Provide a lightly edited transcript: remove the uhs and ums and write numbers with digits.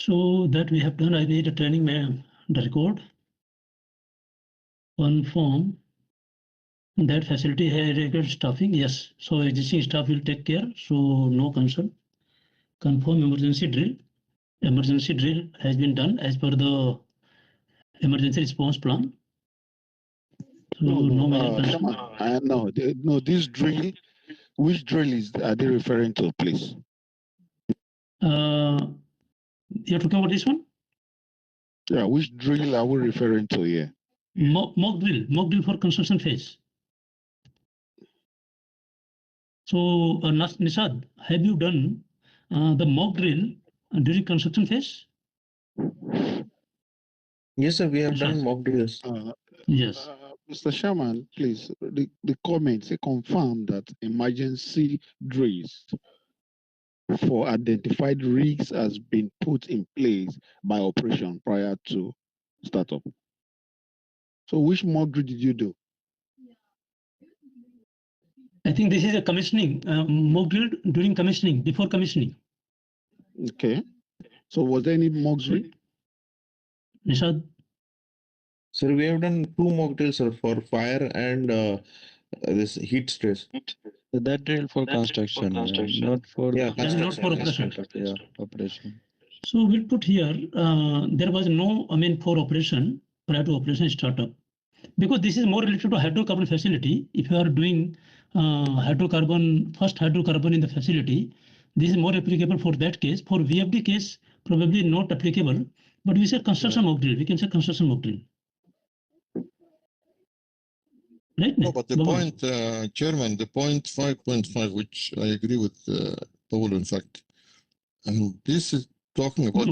So that we have done, I made a training the record. One form that facility has record staffing. Yes. So existing staff will take care. So no concern. Confirm emergency drill. Emergency drill has been done as per the emergency response plan. So no, this drill, which drill are they referring to, please? You're talking about this one? Yeah, which drill are we referring to here? Mock drill for construction phase. So, Nishad, have you done the mock drill during construction phase? Yes, sir, we have done mock drills. Yes. Mr. Chairman, please, the comments confirm that emergency drills for identified risks has been put in place by operation prior to startup. So which mock drill did you do? I think this is a commissioning, mock drill during commissioning, before commissioning. Okay. So was there any mock drill? Nishad? Sir, we have done 2 mock drills, sir, for fire and this heat stress. So that drill for construction, not for not for operation. Yeah, operation. So we'll put here, there was no, for operation, prior to operation startup. Because this is more related to hydrocarbon facility. If you are doing first hydrocarbon in the facility, this is more applicable for that case. For VFD case, probably not applicable. But we say construction mock drill. We can say construction mock drill. Right? No, but the point, Chairman, the point 5.5, which I agree with Paul, in fact, and this is talking about